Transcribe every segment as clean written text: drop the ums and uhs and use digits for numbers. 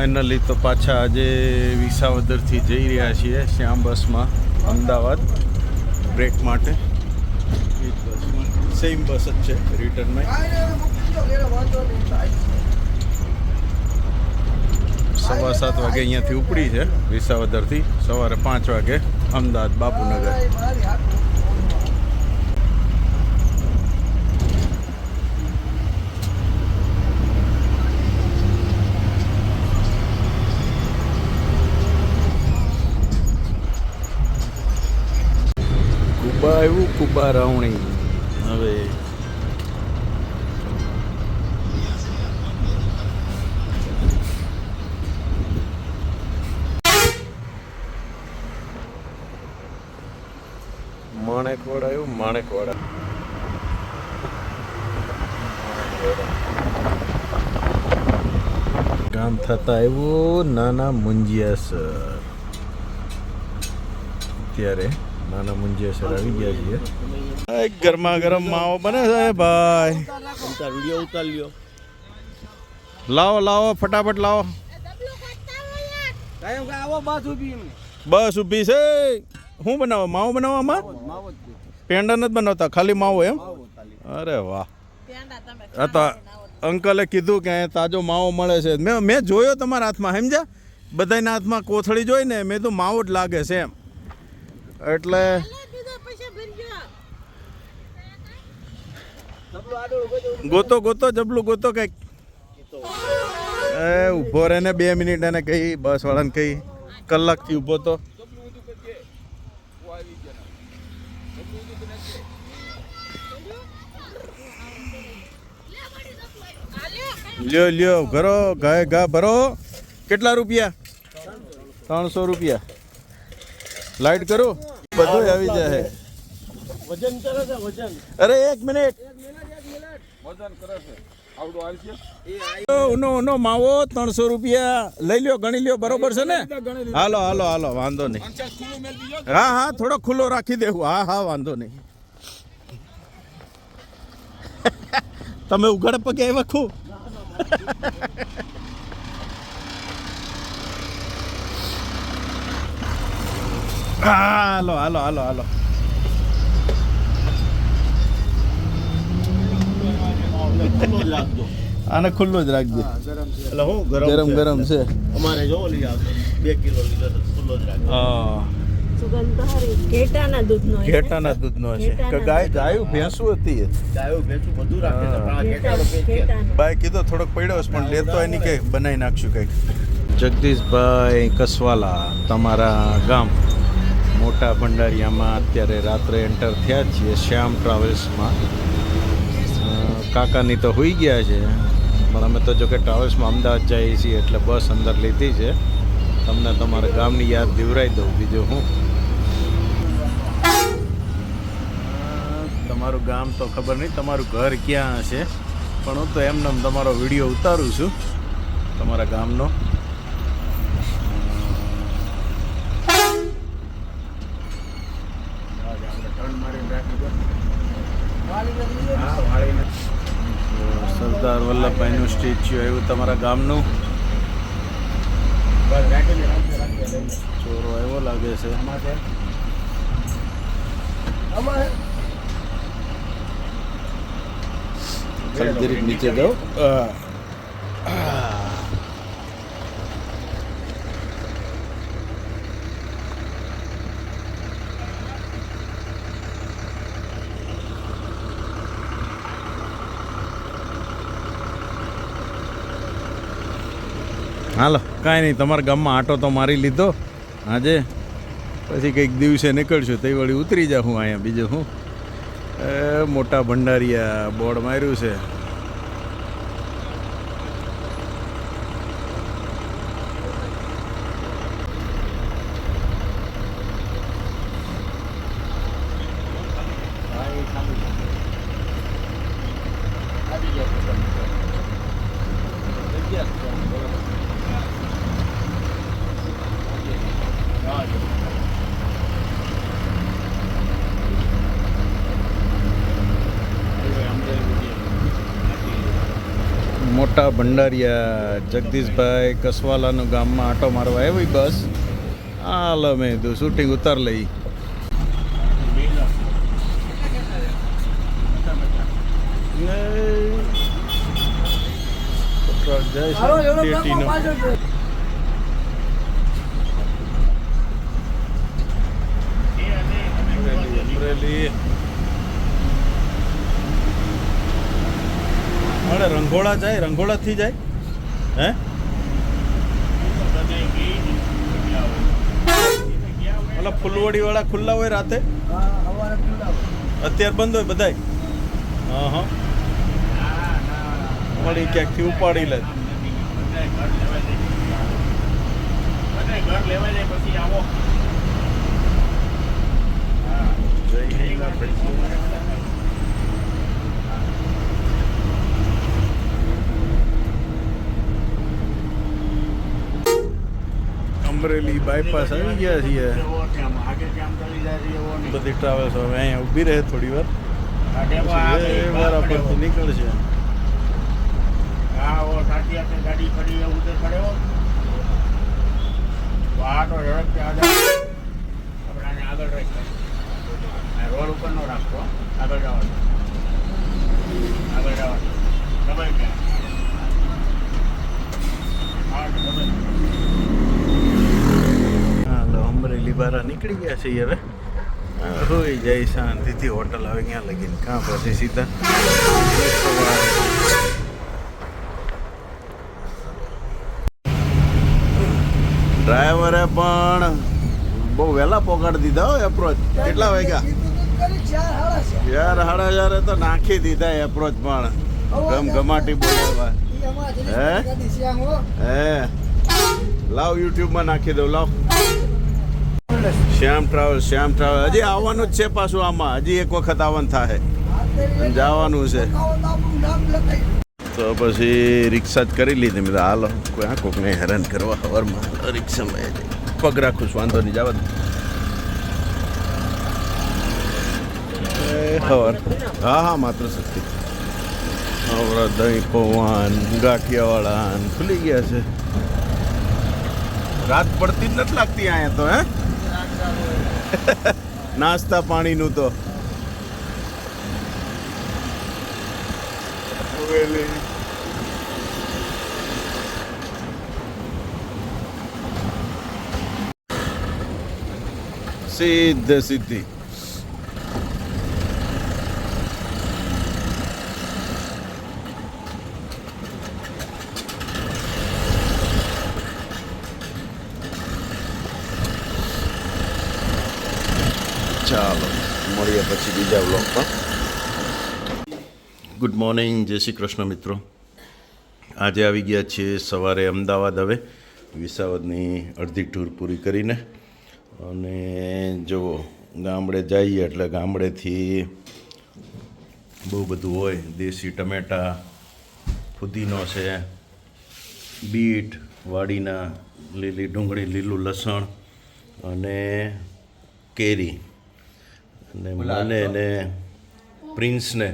Finally તો પાછા આજે વિસાવદરથી જઈ રહ્યા છીએ શ્યામ બસમાં અમદાવાદ બ્રેક માટે. એ જ બસમાં સેમ બસ જ છે રિટર્નમાં. 7:15 વાગે અહીંયાથી ઉપડી છે વિસાવદરથી. સવારે 5 વાગે અમદાવાદ બાપુનગર. કુબા આવ્યું, કુબા રાવણી. હવે માણેકવાડા આવ્યું, માણેકવાડા. ગામ થતા આવ્યું નાના મુંજિયાસર. અત્યારે નાના મુંજિયાસર આવી ગયા છીએ. ગરમા ગરમ માવો બને છે ભાઈ. વિડીયો ઉતાર લ્યો. લાવો લાવો ફટાફટ લાવો. બસ ઊભી છે. શું બનાવો? માવો બનાવવામાં? પેંડા નથી બનાવતા, ખાલી માવો એમ? અરે વાહ. આ તો અંકલે કીધું કે તાજો માવો મળે છે. મેં જોયો તમારા હાથમાં, સમજ્યા? બધાના હાથમાં કોથળી જોઈ ને મેં તો માવો જ લાગે છે એમ. એટલે ગોતો ગોતો જબલું ગોતો કઈક. એ ઊભો રહે ને 2 મિનિટ એને કહી, બસ વાળાને કહી. કલાકથી ઊભો તો. લ્યો લ્યો ભરો, ગાય ગા ભરો. કેટલા રૂપિયા? 300 રૂપિયા. લાઈટ કરો, બધું આવી જાય. વજન કરે છે વજન. અરે 1 મિનિટ. વજન કરે છે. આવડો આવશે. નો માવો 300 રૂપિયા. લઈ લ્યો, ગણી લ્યો, બરોબર છે ને? હાલો હાલો હાલો, વાંધો નહીં. હા હા, થોડો ખુલ્લો રાખી દેવું. હા હા, વાંધો નહીં. તમે ઉઘાડ પગે આવ્યા ખું. હાલો હાલો હાલો હાલો. આને ખુલ્લો જ રાખજો. એટલે હું ગરમ ગરમ છે. અમારે જો લઈ આવજો 2 કિલો લીધો તો ખુલ્લો જ રાખજો. હા, ઘેટાના દૂધનો છે કે ગાયું ભેંસું હતી? ગાયું ભેંસું બધું રાખે છે. ભાઈ કીધો થોડોક પડ્યો છે પણ લેતો એની કે બનાવી નાખશું કંઈક. જગદીશભાઈ કસવાલા, તમારા ગામ મોટા ભંડારિયામાં અત્યારે રાત્રે એન્ટર થયા છીએ શ્યામ ટ્રાવેલ્સમાં. કાકાની તો હોઈ ગયા છે પણ અમે તો જો કે ટ્રાવેલ્સમાં અમદાવાદ જઈએ છીએ એટલે બસ અંદર લીધી છે. તમને તમારા ગામની યાદ દિવરાઈ દઉં, બીજું હું. તમારું ગામ તો ખબર નહીં, તમારું ઘર ક્યાં હશે, પણ હું તો એમને તમારો વિડીયો ઉતારું છું તમારા ગામનો. સરદાર વલ્લભભાઈનું સ્ટેચ્યુ આવ્યું તમારા ગામનું. ચોરો એવો લાગે છે. જરીક નીચે જાઓ. હાલો, કાંઈ નહીં, તમારા ગામમાં આટો તો મારી લીધો આજે. પછી કંઈક દિવસે નીકળશું તે વળી ઉતરી જાઉં હું અહીંયા. બીજું હું. મોટા ભંડારિયા બોર્ડ માર્યું છે. મોટા ભંડારિયા જગદીશભાઈ કસવાલાનું ગામમાં આટો મારવા આવી બસ. હાલ અમે તો શૂટિંગ ઉતાર લઈ. રંગોળા જાય, રંગોળા થી જાય હે. ઓલા ફૂલવડી વાળા ખુલ્લા હોય રાતે, અત્યારે બંધ હોય બધાય. હા હા વળી ક્યાંકથી ઉપાડી લે. અમરેલી બાયપાસ આવી ગયા છીએ. બધી ટ્રાવેલ્સ હવે અહીંયા ઊભી રહે થોડી વાર, બરાબર નીકળશે. ગાડી ખડી ઉધર પડ્યો આટો ઝડપથી આપણે આગળ રાખીએ. રોડ ઉપર નો રાખતો, આગળ જવાનું, આગળ જવાનું. હાલો અમરેલી બારા નીકળી ગયા છે હવે. હોઈ જાય શાંતિથી. હોટલ આવે ક્યાં લગીને કાં પછી સીધા ડ્રાઈવરે પણ બહુ વહેલા પોગાડી દીધા હો એપ્રોચ. કેટલા વાગ્યા? 4:30 તો નાખી દીધા એપ્રોચ પણ ગમગમાટી બોલાવવા. હે લાવ યુટ્યુબમાં નાખી દઉં. લાવ શ્યામ ટ્રાવેલ. હજી આવવાનું જ છે પાછું. આમાં હજી એક વખત આવવાનું થાય, જવાનું છે. તો પછી રિક્ષા જ કરી લીધી. મેં હાલો કોઈ કોકને હેરાન કરવા સવારમાં રિક્ષામાં પગ રાખું છું, વાંધો નહીં, જવા દે. સવાર હા માત્ર શક્તિ. હવે દહીં પૌવાન ગાંઠિયાવાળા ખુલી ગયા છે. રાત પડતી જ નથી લાગતી અહીંયા તો. હે નાસ્તા પાણીનું તો સીધી. ચાલો મળીએ પછી બીજા વ્લોગમાં. ગુડ મોર્નિંગ, જય શ્રી કૃષ્ણ મિત્રો. આજે આવી ગયા છીએ સવારે અમદાવાદ. હવે વિસાવદની અડધી ટૂર પૂરી કરીને, અને જો ગામડે જઈએ એટલે ગામડેથી બહુ બધું હોય. દેશી ટમેટા, ફુદીનો છે, બીટ, વાડીના લીલી ડુંગળી, લીલું લસણ અને કેરી. અને મને ને પ્રિન્સને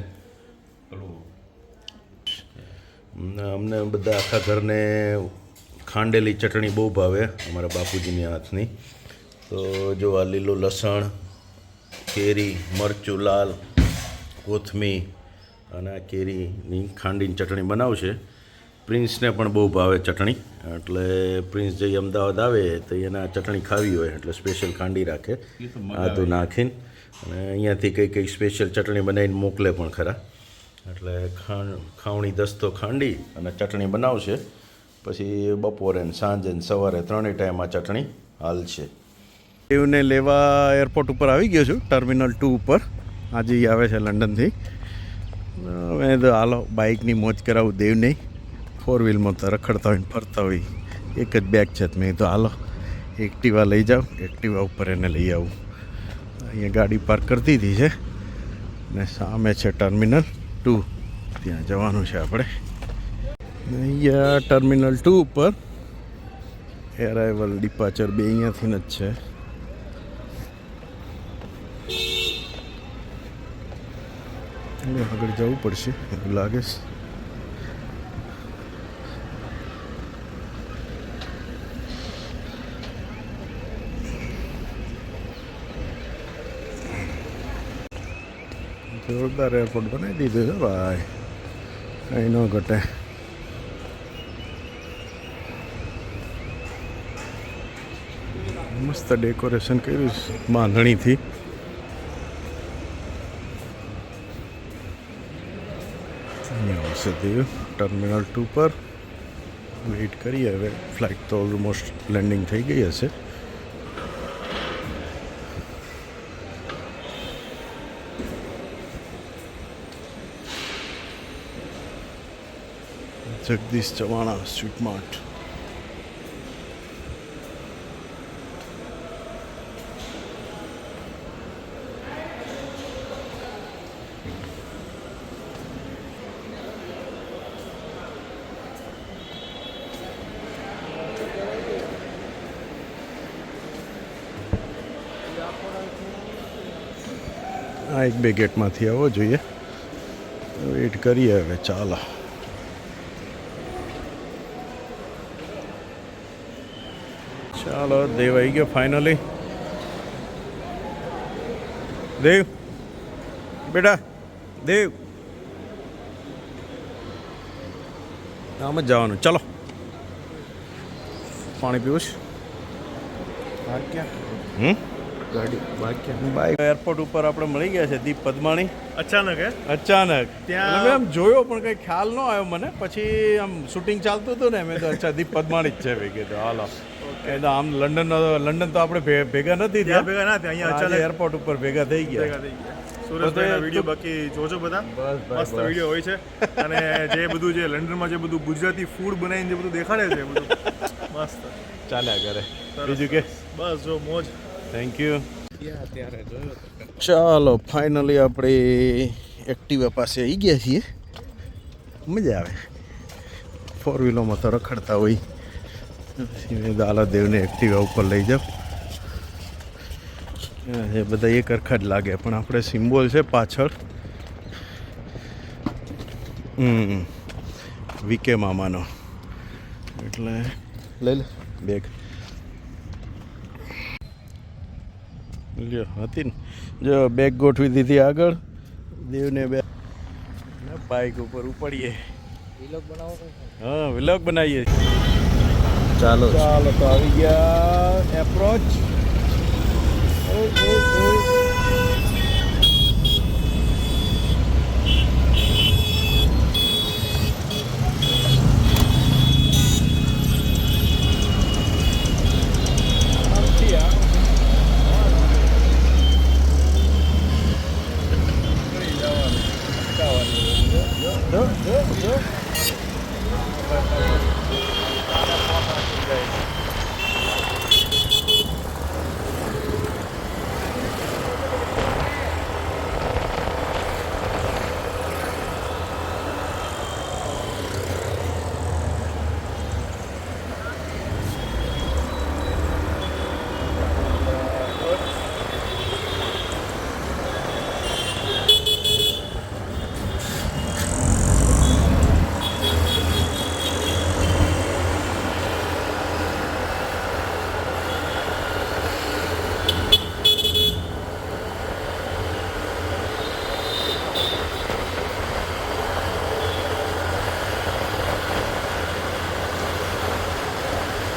અમને બધા આખા ઘરને ખાંડેલી ચટણી બહુ ભાવે, અમારા બાપુજીની હાથની. તો જો આ લીલું લસણ, કેરી, મરચું લાલ, કોથમીર અને આ કેરીની ખાંડીની ચટણી બનાવશે. પ્રિન્સને પણ બહુ ભાવે ચટણી, એટલે પ્રિન્સ જઈ અમદાવાદ આવે તો એના ચટણી ખાવી હોય એટલે સ્પેશિયલ ખાંડી રાખે આદું નાખીને. અને અહીંયાથી કંઈ સ્પેશિયલ ચટણી બનાવીને મોકલે પણ ખરા. એટલે ખાવણી દસ્તો ખાંડી અને ચટણી બનાવશે. પછી બપોરે ને સાંજે ને સવારે ત્રણેય ટાઈમ આ ચટણી હાલશે. દેવને લેવા એરપોર્ટ ઉપર આવી ગયો છું, ટર્મિનલ 2 ઉપર. આજે આવે છે લંડનથી. મેં તો હાલો બાઇકની મોજ કરાવું દેવને. 4 વ્હીલમાં તો રખડતા હોય ને ફરતા હોય, એક જ બેગ છે. મેં તો હાલો એક્ટિવા લઈ જાઉં, એક્ટિવા ઉપર એને લઈ આવું. અહીંયા ગાડી પાર્ક કરી દીધી છે ને સામે છે ટર્મિનલ 2, ત્યાં જવાનું છે આપણે. અહીંયા ટર્મિનલ 2 ઉપર એરાઇવલ ડિપાર્ચર બે અહીંયાથી જ છે. આગળ જવું પડશે એવું લાગે છે. જોરદાર એરપોર્ટ બનાવી દીધું છે ભાઈ, કંઈ ન ઘટે. મસ્ત ડેકોરેશન કર્યું છે બાંધણીથી. અહીંયા આવશે દેવ ટર્મિનલ 2 પર. વેઇટ કરીએ હવે. ફ્લાઇટ તો ઓલમોસ્ટ લેન્ડિંગ થઈ ગઈ હશે. Jagdish Chavana sweet mart. આ એક બે ગેટમાંથી આવવો જોઈએ. વેઇટ કરીએ હવે. ચાલો. ચાલો દેવ આવી ગયો ફાઇનલી. દેવ બેટા, દેવ આમ જ જવાનું. ચાલો. પાણી પીવું છે? ગાડી બાઇક એરપોર્ટ ઉપર આપણે મળી ગયા છે દીપ પદમાણી. અચાનક ત્યાં આમ જોયો પણ કંઈ ખ્યાલ ન આવ્યો મને. પછી આમ શૂટિંગ ચાલતું હતું ને, મેં તો અચ્છા દીપ પદમાણી જ છે ભેગી. કીધું હાલો. આમ લંડન તો આપણે ભેગા નથી થયા, અહીંયા અચાનક એરપોર્ટ ઉપર ભેગા થઈ ગયા. સુરજભાઈના વિડીયો બાકી જોજો બધા, મસ્ત વિડીયો હોય છે. અને જે બધું જે લંડનમાં જે બધું ગુજરાતી ફૂડ બનાવીને જે બધું દેખાડે છે બધું મસ્ત ચાલ્યા કરે. બીજું કે બસ જો મોજ. Thank you. ચાલો ફાઇનલી આપણે એક્ટિવા પાસે આવી ગયા છીએ. મજા આવે. 4 વ્હીલરમાં તો રખડતા હોય. દાલાદેવને એક્ટિવા ઉપર લઈ જાઓ. એ બધા એક સરખા જ લાગે, પણ આપણે સિમ્બોલ છે પાછળ વીકે મામાનો, એટલે લઈ લે બેગ. લ્યો હતી ને, જો બેગ ગોઠવી દીધી આગળ. દેવને બે બાઇક ઉપર ઉપડીએ. હા, વિલોગ બનાવીએ. ચાલો ચાલો તો આવી ગયા એપ્રોચ.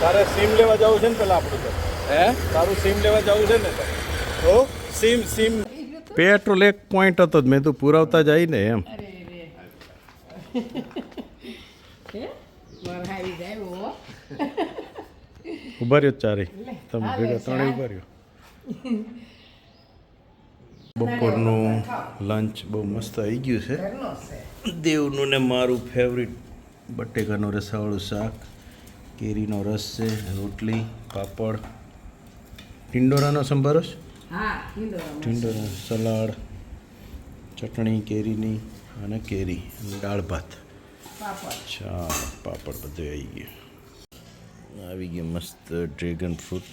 તારે સીમ લેવા જવું છે ને પેલા આપણું તો. તારું સીમ લેવા જવું છે ને તો સીમ પેટ્રોલ એક પોઈન્ટ હતો જ. મેં તો પુરાવતા જાય ને એમ. ઉભા રહ્યો ચારે તમે ભેગા ત્રણેય ઉભા રહ્યો. બપોરનું લંચ બહુ મસ્ત આવી ગયું છે. દેવનું ને મારું ફેવરિટ બટેકાનું રસાવાળું શાક, કેરીનો રસ છે, રોટલી, પાપડ, ટિંડોરાનો સંભારો છે, ટિંડોરા, સલાડ, ચટણી કેરીની અને કેરી અને દાળ ભાત. ચાલો પાપડ બધું આવી ગયું. આવી ગયું મસ્ત ડ્રેગન ફ્રૂટ,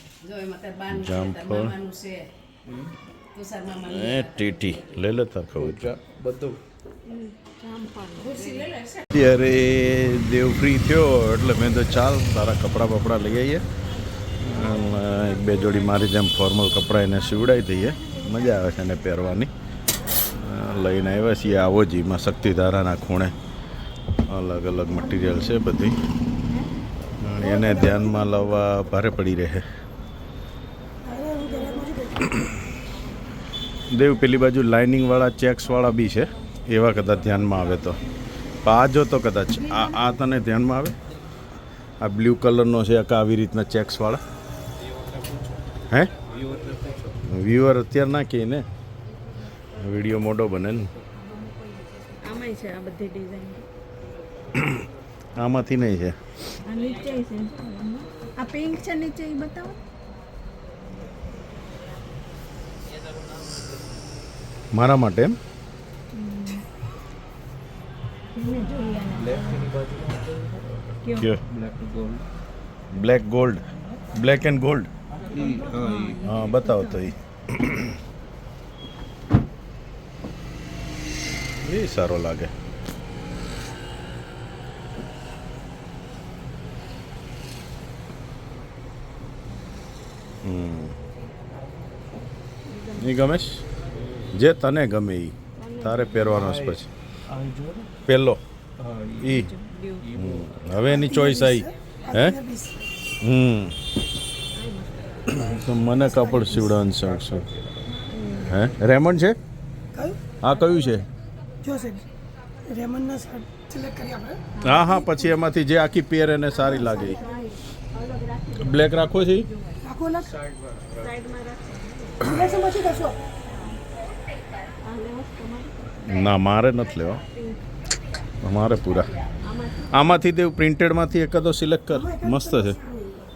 જામફળ, ટીટી લઈ લેતા ખાવું બધું. ત્યારે દેવ ફ્રી થયો એટલે મેં તો ચાલ તારા કપડાં બપડા લઈ આવીએ. એક બે જોડી મારી જેમ ફોર્મલ કપડાં એને સીવડાવી દઈએ. મજા આવે છે એને પહેરવાની. લઈને આવ્યા છીએ આવો જ એમાં શક્તિધારાના ખૂણે અલગ અલગ મટીરિયલ છે બધી એને ધ્યાનમાં લાવવા ભારે પડી રહે. દેવ પેલી બાજુ લાઇનિંગવાળા ચેક્સવાળા બી છે એવા કદાચ ધ્યાનમાં આવે તો આ જો તો કદાચ આ તને ધ્યાનમાં આવે આ બ્લુ કલરનો છે કે આવી રીતના ચેક્સવાળા હે વ્યુઅર અત્યારે ના કહે ને વિડીયો મોટો બને ને આમાંય છે આ બધી ડિઝાઇન આમાંથી નહીં છે આ નીચે છે આ પિંક છે નીચે એ બતાવો મારા માટે એમ black gold black and gold હા બતાવો તો એ સારો લાગે. એ ગમે જે તને ગમે એ તારે પહેરવાનો છે પછી પહેલો ઈ હવે એની ચોઈસ આવી હે તો મને કાપડ સીવડાવવાનું શકશો હે રેમન્ડ છે હા કયું છે હા હા પછી એમાંથી જે આખી પેર એને સારી લાગે બ્લેક રાખવો છે ના મારે નથી લેવા મારે પૂરા આમાંથી તે પ્રિન્ટેડમાંથી એકાદો સિલેક્ટ કર મસ્ત છે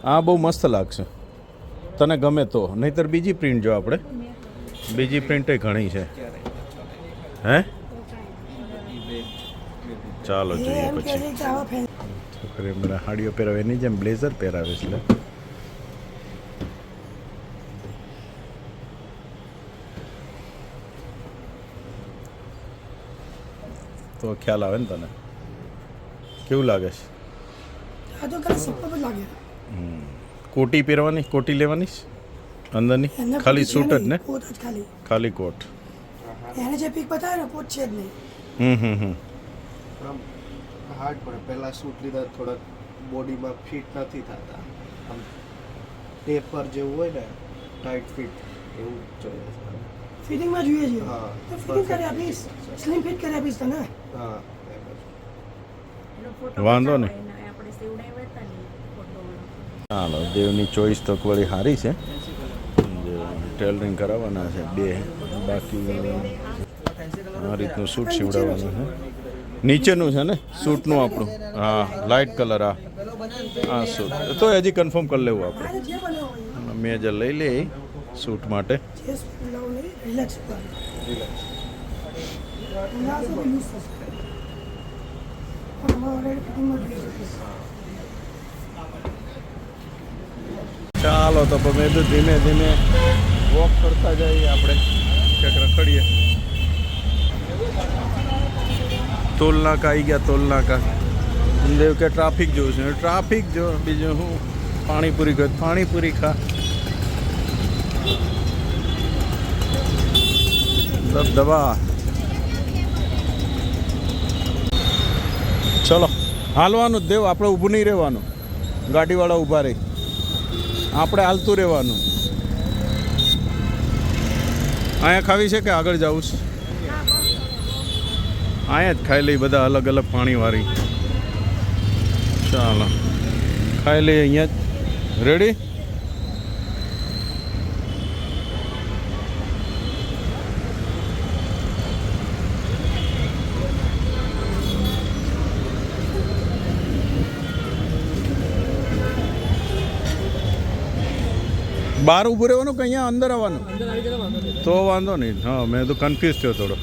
આ બહુ મસ્ત લાગશે તને ગમે તો નહીંતર બીજી પ્રિન્ટ જો આપણે બીજી પ્રિન્ટે ઘણી છે હે ચાલો જોઈએ પછી છોકરી મને હાડીઓ પહેરાવે એની જેમ બ્લેઝર પહેરાવે એટલે તો ખ્યાલ આવે ને તને કેવું લાગે છે કોટી પહેરવાની કોટી લેવાની અંદરની ખાલી સૂટ જ ને ખાલી કોટ એને જે પીક બતાવે ને પોત છે જ નહીં હાર્ડ પડે પહેલા સૂટ લીધા થોડાક બોડીમાં ફિટ નથી થતા આમ ટેપર જેવું હોય ને ટાઈટ ફિટ એવું જોઈએ ફિટિંગમાં જોઈએ છે હા તો ફિટિંગ કરી આપીશ સ્લિમ ફિટ કરી આપીશ તને હા વાંધો નહીં આપણે સીવડાવ્યા હતા ને ફોટો ચાલો દેવની ચોઈસ તો વળી સારી છે ટેલરિંગ કરાવવાના છે બે બાકી આ રીતનું સૂટ સીવડાવવાનું છે નીચેનું છે ને સૂટનું આપણું હા લાઇટ કલર આ સૂટ તો હજી કન્ફર્મ કરી લેવું આપણે જે બનાવો મેં જે લઈ લે સૂટ માટે જે લાવો ને રિલેક્સ કર ના સે યુઝ થશે પણ ઓલરેડી ફિટિંગમાં જોઈએ છે ચાલો તો મેં તો ધીમે ધીમે વોક કરતા જઈએ આપણે ક્યાંક રખડીએ ટોલ નાકા આવી ગયા ટોલ નાકા દેવ કે ટ્રાફિક જોવું છે ટ્રાફિક જો બીજું હું પાણીપુરી ગયો પાણીપુરી ખા દબદબા ચલો હાલવાનું જ દેવ આપણે ઊભું નહીં રહેવાનું ગાડીવાળા ઊભા રહી આપણે હાલતું રહેવાનું અહીંયા ખાવી છે કે આગળ જવું છે અહીંયા જ ખાઈ લઈ બધા અલગ અલગ પાણીવાળી ચાલો ખાઈ લઈએ અહીંયા જ રેડી બહાર ઊભું રહેવાનું કે અહીંયા અંદર આવવાનું તો વાંધો નહીં હા મેં તો કન્ફ્યુઝ થયો થોડો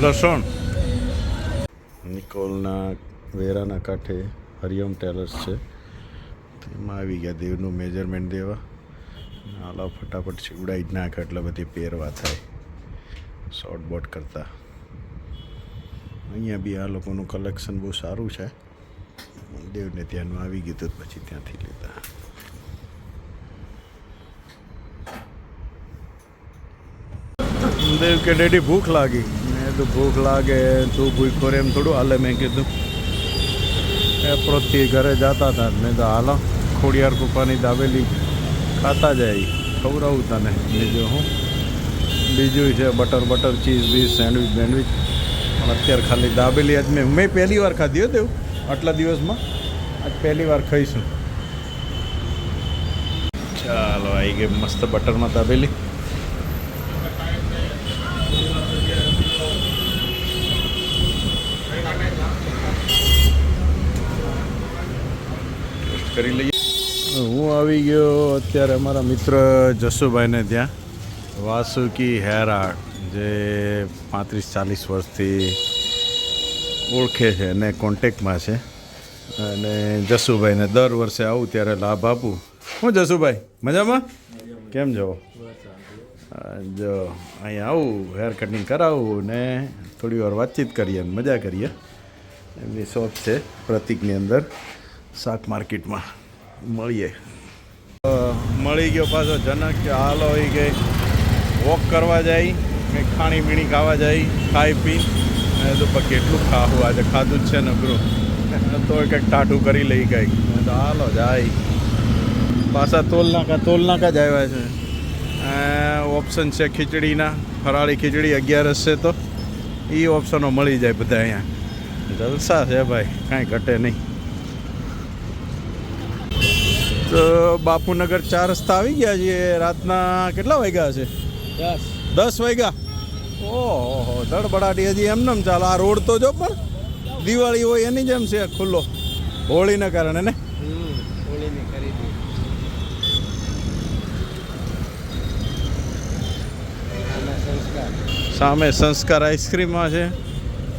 લસણ નિકોલના વેરાના કાંઠે હરિઓમ ટેલર્સ છે તેમાં આવી ગયા દેવનું મેજરમેન્ટ દેવા હાલો ફટાફટ સીવડાવી જ નાખે એટલે બધી પહેરવા થાય શોર્ટ બોટ કરતા અહીંયા બી આ લોકોનું કલેક્શન બહુ સારું છે. દેવને ત્યાંનું આવી ગયું તો પછી ત્યાંથી લીધા. દેવ કે ડેડી ભૂખ લાગી. મેં તો ભૂખ લાગે તું ભૂખો રે એમ થોડું હાલે. મેં કીધું એ પ્રોતથી ઘરે જતા હતા. મેં તો હાલો ખોડિયાર પપ્પાની દાબેલી ખાતા જાય ખવડાવું તને. બીજું હું બીજું છે બટર ચીઝ બીઝ સેન્ડવિચ બેન્ડવિચ. પણ અત્યારે ખાલી દાબેલી આજ મેં પહેલી વાર ખાધી હો દેવ આટલા દિવસમાં. આજ પહેલી વાર ખાઈશું. ચાલો આવી ગઈ મસ્ત બટરમાં દાબેલી. કરી લઈએ. હું આવી ગયો અત્યારે અમારા મિત્ર જસુભાઈને ત્યાં. વાસુકી હેર આર્ટ જે 35-40 વર્ષથી ઓળખે છે અને કોન્ટેક્ટમાં છે. અને જસુભાઈને દર વર્ષે આવું ત્યારે લાભ આપું. હું જસુભાઈ મજામાં? કેમ છો? જો અહીંયા આવું હેર કટિંગ કરાવું ને થોડી વાર વાતચીત કરીએ ને મજા કરીએ. એમની શોપ છે પ્રતિકની અંદર શાક માર્કેટમાં. મળીએ. મળી ગયો પાછો જનક કે હાલો એ ગઈ વોક કરવા જાય કંઈક ખાણી પીણી ખાવા જાય ખાઈ પી. તો કેટલું ખાવું આજે ખાધું જ છે નકરું તો કંઈક ટાઢું કરી લઈ કંઈક. તો હાલો જાય પાછા તોલનાકા જ આવ્યા છે. ઓપ્શન છે ખીચડીના ફરાળી ખીચડી 11 છે તો એ ઓપ્શનો મળી જાય બધા અહીંયા. જલસા છે ભાઈ કાંઈ ઘટે નહીં. તો બાપુનગર 4 રસ્તા આવી ગયા છીએ. રાતના કેટલા વાગ્યા હશે? 10 વાગ્યા. ઓહો ધડબડાટી હજી એમને ચાલો. આ રોડ તો જો પણ દિવાળી હોય એની જેમ છે ખુલ્લો હોળીના કારણે ને. સામે સંસ્કાર આઈસ્ક્રીમમાં છે.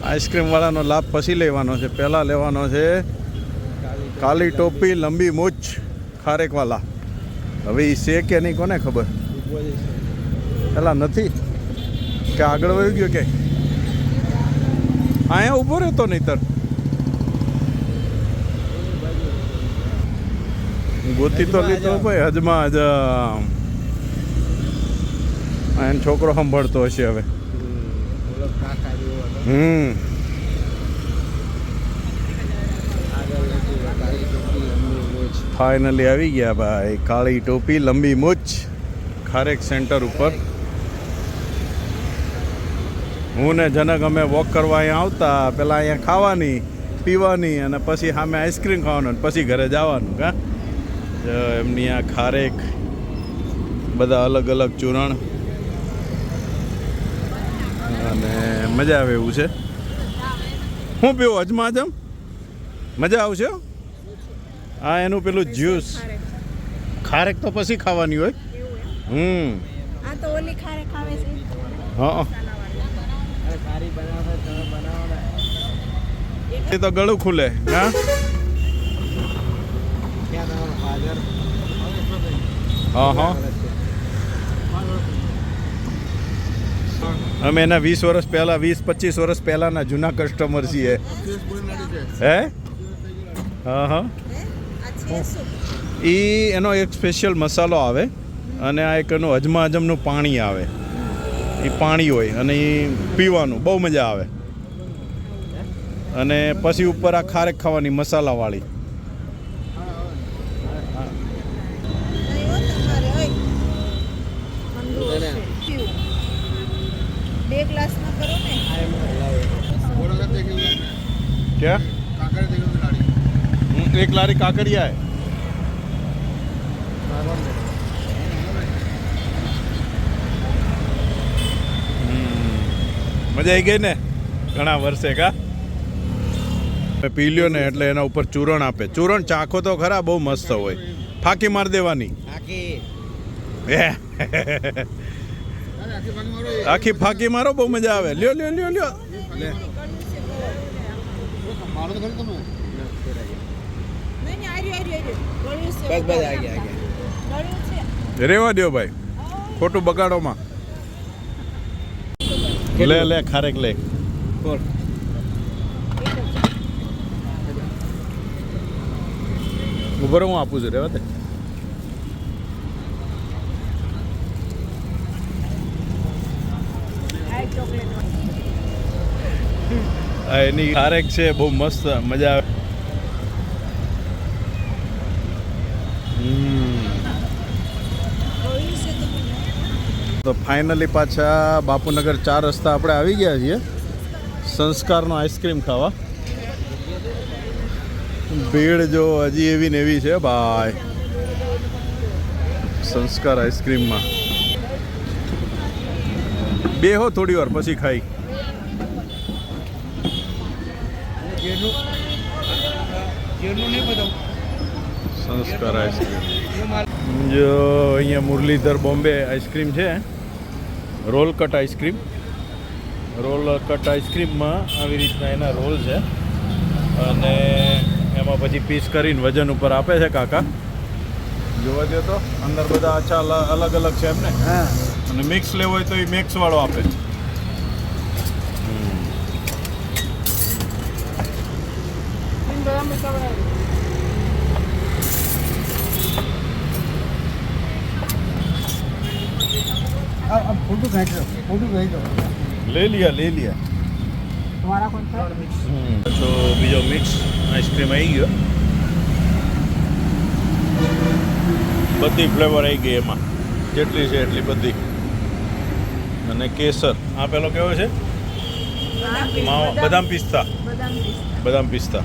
આઈસ્ક્રીમવાળાનો લાભ પછી લેવાનો છે. પહેલાં લેવાનો છે કાલી ટોપી લંબી મૂછ ખારેકવાલા. હવે એ છે કે નહીં કોને ખબર. પેલા નથી કે આગળ વહી ગયો કે અહીંયા ઊભો રહેતો નહીંતર ગોતી તો લીધો ભાઈ. હજમાં જ એનો છોકરો સંભાળતો હશે હવે. ફાઇનલી આવી ગયા ભાઈ કાળી ટોપી લંબી મૂછ ખારેક સેન્ટર ઉપર. હું ને જનક અમે વોક કરવા અહીંયા આવતા. પહેલાં અહીંયા ખાવાની પીવાની અને પછી સામે આઈસ્ક્રીમ ખાવાનું પછી ઘરે જવાનું. કા એમની આ ખારેક બધા અલગ અલગ ચૂરણ અને મજા આવે એવું છે. હું પીવું અજમાજમ મજા આવશે. હા એનું પેલું જ્યુસ ખારેક તો પછી ખાવાની હોય. આ તો ઓલી ખારેક આવે છે. હા એ તો ગળું ખુલે. હા હા અમે એના 20 વર્ષ પહેલાં 20-25 વર્ષ પહેલાંના જૂના કસ્ટમર છીએ. હે હા એ એનો એક સ્પેશિયલ મસાલો આવે અને આ એક એનું અજમાનું પાણી આવે. એ પાણી હોય અને એ પીવાનું બહુ મજા આવે. અને પછી ઉપર આ ખારેક ખાવાની મસાલાવાળી. क्या एक लारी काकड़िया है. મજા આવી ગઈ ને ઘણા વર્ષે. કા પી લ્યો ને એટલે એના ઉપર ચૂરણ આપે. ચૂરણ ચાખો તો ખરા બહુ મસ્ત હોય. ફાંકી માર દેવાની. આખી ફાંકી મારો બહુ મજા આવે. લ્યો લ્યો લ્યો લ્યો. રેવા દો ભાઈ ખોટું બગાડોમાં. લે લે ખારેક લે. ઉપર હું આપું છું રેવા દે. આ ચોકલેટ આ એની ખારેક છે બહુ મસ્ત મજા આવે. તો ફાઇનલી પાછા બાપુનગર 4 રસ્તા આપણે આવી ગયા છીએ સંસ્કારનો આઈસ્ક્રીમ ખાવા. ભીડ જો હજી એવી ને એવી છે ભાઈ સંસ્કાર આઈસ્ક્રીમમાં. બેહો થોડી વાર પછી ખાઈ. સંસ્કાર આઈસ્ક્રીમ જો અહીંયા મુરલીધર બોમ્બે આઈસ્ક્રીમ છે. Roll cut ice cream. Roll cut આઈસ્ક્રીમમાં આવી રીતના એના રોલ છે અને એમાં પછી પીસ કરીને વજન ઉપર આપે છે કાકા. જોવા દો તો અંદર બધા અચ્છા અલગ અલગ છે એમને. હા અને મિક્સ લેવો હોય તો એ મિક્સ વાળો આપે છે. फोटो खींच लो फोटो भेज दो ले लिया તમારા કોણ છે તો બીજો મિક્સ આઈસ્ક્રીમ આવી ગયો. બધી ફ્લેવર આવી ગઈ એમાં જેટલી છે એટલી બધી. અને કેસર આ પેલો કેવો છે બદામ પિસ્તા. બદામ પિસ્તા બદામ પિસ્તા